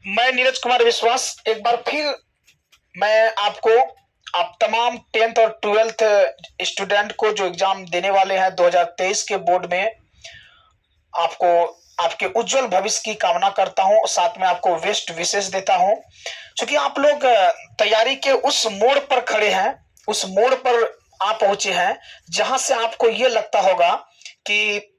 मैं नीरज कुमार विश्वास एक बार फिर मैं आपको आप तमाम 10th और 12th स्टूडेंट को जो एग्जाम देने वाले हैं 2023 के बोर्ड में आपको आपके उज्जवल भविष्य की कामना करता हूं। साथ में आपको बेस्ट विशेष देता हूं। क्योंकि आप लोग तैयारी के उस मोड़ पर खड़े हैं, उस मोड़ पर आप पहुंचे हैं जहां से आपको ये लगता होगा कि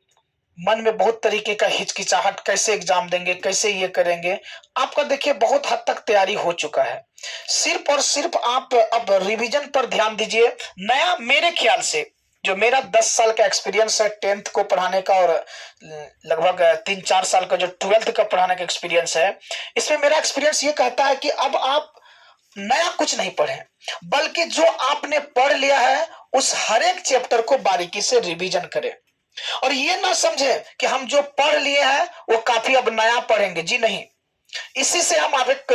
मन में बहुत तरीके का हिचकिचाहट, कैसे एग्जाम देंगे, कैसे ये करेंगे। आपका देखिए बहुत हद तक तैयारी हो चुका है। सिर्फ और सिर्फ आप अब रिवीजन पर ध्यान दीजिए। नया मेरे ख्याल से जो मेरा 10 साल का एक्सपीरियंस है 10th को पढ़ाने का और लगभग 3-4 साल का जो 12th का पढ़ाने का एक्सपीरियंस है, इसमें मेरा एक्सपीरियंस ये कहता है कि अब आप नया कुछ नहीं पढ़े, बल्कि जो आपने पढ़ लिया है उस हर एक चैप्टर को बारीकी से रिवीजन करें। और ये ना समझे कि हम जो पढ़ लिए हैं वो काफी अब नया पढ़ेंगे। जी नहीं। इसी से हम आप एक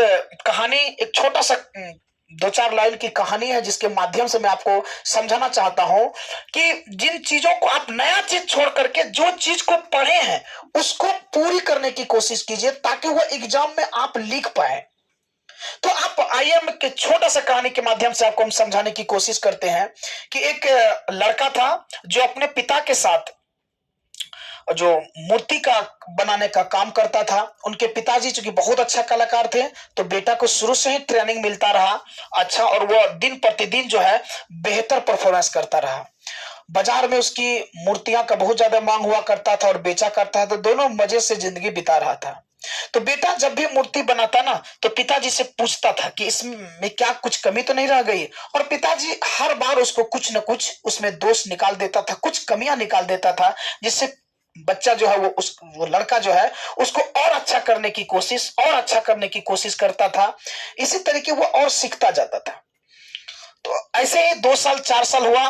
कहानी, एक छोटा सा 2-4 लाइन की कहानी है जिसके माध्यम से मैं आपको समझाना चाहता हूं कि जिन चीजों को आप नया चीज छोड़ करके जो चीज को पढ़े हैं उसको पूरी करने की कोशिश कीजिए ताकि वो एग्जाम में आप लिख पाए। तो आप आइए के छोटा सा कहानी के माध्यम से आपको हम समझाने की कोशिश करते हैं कि एक लड़का था जो अपने पिता के साथ जो मूर्ति का बनाने का काम करता था। उनके पिताजी चूंकि बहुत अच्छा कलाकार थे तो बेटा को शुरू से ही ट्रेनिंग मिलता रहा अच्छा, और वो दिन प्रतिदिन जो है बेहतर परफॉर्मेंस करता रहा। बाजार में उसकी मूर्तियां का बहुत ज्यादा मांग हुआ करता था और बेचा करता था, तो दोनों मजे से जिंदगी बिता रहा था। तो बेटा जब भी मूर्ति बनाता ना तो पिताजी से पूछता था कि इसमें क्या कुछ कमी तो नहीं रह गई, और पिताजी हर बार उसको कुछ न कुछ उसमें दोष निकाल देता था, कुछ कमियां निकाल देता था, जिससे बच्चा जो है वो लड़का जो है उसको और अच्छा करने की कोशिश, और अच्छा करने की कोशिश करता था। इसी तरीके वो और सीखता जाता था। तो ऐसे ही 2 साल 4 साल हुआ।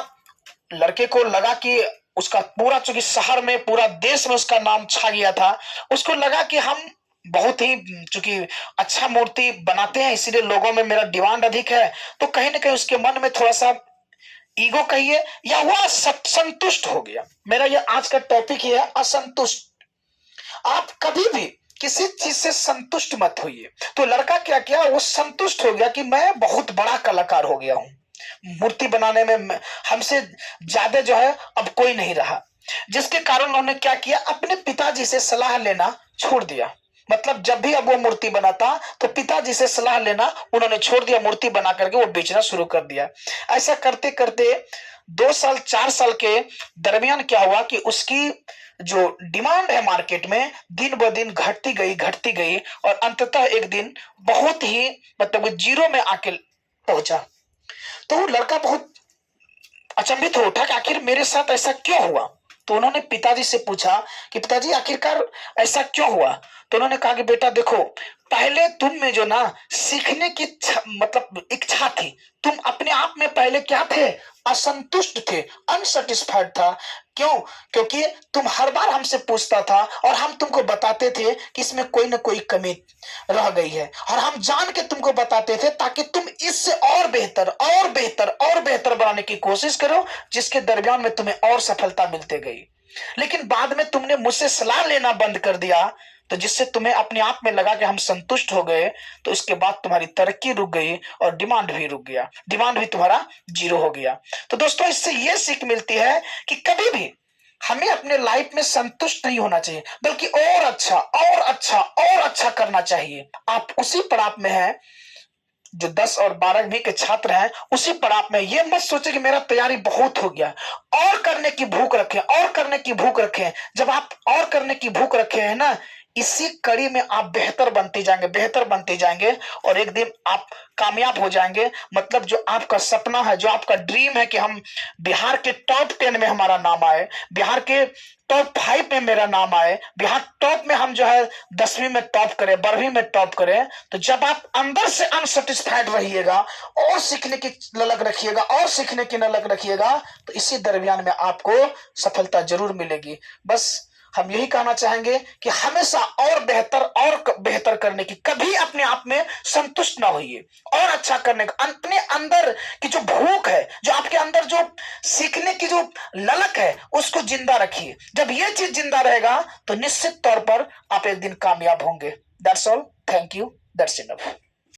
लड़के को लगा कि उसका पूरा, चूंकि शहर में पूरा देश में उसका नाम छा गया था, उसको लगा कि हम बहुत ही चूंकि अच्छा मूर्ति बनाते हैं इसीलिए लोगों में मेरा डिमांड अधिक है। तो कहीं ना कहीं उसके मन में थोड़ा सा ईगो कहिए या वह संतुष्ट हो गया। मेरा यह आज का टॉपिक ये है, असंतुष्ट। आप कभी भी किसी चीज से संतुष्ट मत होइए। तो लड़का क्या किया, वो संतुष्ट हो गया कि मैं बहुत बड़ा कलाकार हो गया हूं, मूर्ति बनाने में हमसे ज्यादा जो है अब कोई नहीं रहा। जिसके कारण उन्होंने क्या किया, अपने पिताजी से सलाह लेना छोड़ दिया। मतलब जब भी अब वो मूर्ति बनाता तो पिताजी से सलाह लेना उन्होंने छोड़ दिया, मूर्ति बना करके वो बेचना शुरू कर दिया। ऐसा करते करते 2 साल 4 साल के दरमियान क्या हुआ कि उसकी जो डिमांड है मार्केट में दिन ब दिन घटती गई और अंततः एक दिन बहुत ही मतलब जीरो में आके पहुंचा। तो वो लड़का बहुत अचंभित हो उठा कि आखिर मेरे साथ ऐसा क्यों हुआ। तो उन्होंने पिताजी से पूछा कि पिताजी आखिरकार ऐसा क्यों हुआ। तो उन्होंने कहा कि बेटा देखो, पहले तुम में जो ना सीखने की मतलब इच्छा थी, तुम अपने आप में पहले क्या थे, असंतुष्ट थे, अनसेटिस्फाइड था। क्यों? क्योंकि तुम हर बार हमसे पूछता था और हम तुमको बताते थे कि इसमें कोई ना कोई कमी रह गई है, और हम जान के तुमको बताते थे ताकि तुम इससे और बेहतर और बेहतर और बेहतर बनाने की कोशिश करो, जिसके दरमियान में तुम्हें और सफलता मिलती गई। लेकिन बाद में तुमने मुझसे सलाह लेना बंद कर दिया, तो जिससे तुम्हें अपने आप में लगा कि हम संतुष्ट हो गए, तो इसके बाद तुम्हारी तरक्की रुक गई और डिमांड भी रुक गया, डिमांड भी तुम्हारा जीरो हो गया। तो दोस्तों इससे यह सीख मिलती है कि कभी भी हमें अपने लाइफ में संतुष्ट नहीं होना चाहिए, बल्कि और अच्छा और अच्छा और अच्छा करना चाहिए। आप उसी पड़ाव में हैं जो 10 और 12वीं के छात्र हैं, उसी पड़ाव में। ये मत सोचे कि मेरा तैयारी बहुत हो गया, और करने की भूख रखें, और करने की भूख रखें। जब आप और करने की भूख रखे हैं ना, इसी कड़ी में आप बेहतर बनते जाएंगे, बेहतर बनते जाएंगे, और एक दिन आप कामयाब हो जाएंगे। मतलब जो आपका सपना है, जो आपका ड्रीम है कि हम बिहार के टॉप 10 में हमारा नाम आए, बिहार के टॉप 5 में मेरा नाम आए, बिहार टॉप में हम जो है 10वीं में टॉप करें, 12वीं में टॉप करें, तो जब आप अंदर से अनसेटिस्फाइड रहिएगा और सीखने की ललक रखिएगा और सीखने की ललक रखिएगा, तो इसी दरमियान में आपको सफलता जरूर मिलेगी। बस हम यही कहना चाहेंगे कि हमेशा और बेहतर करने की, कभी अपने आप में संतुष्ट ना होइए। और अच्छा करने का अपने अंदर की जो भूख है, जो आपके अंदर जो सीखने की जो ललक है, उसको जिंदा रखिए। जब ये चीज जिंदा रहेगा तो निश्चित तौर पर आप एक दिन कामयाब होंगे। That's all. Thank you, that's enough.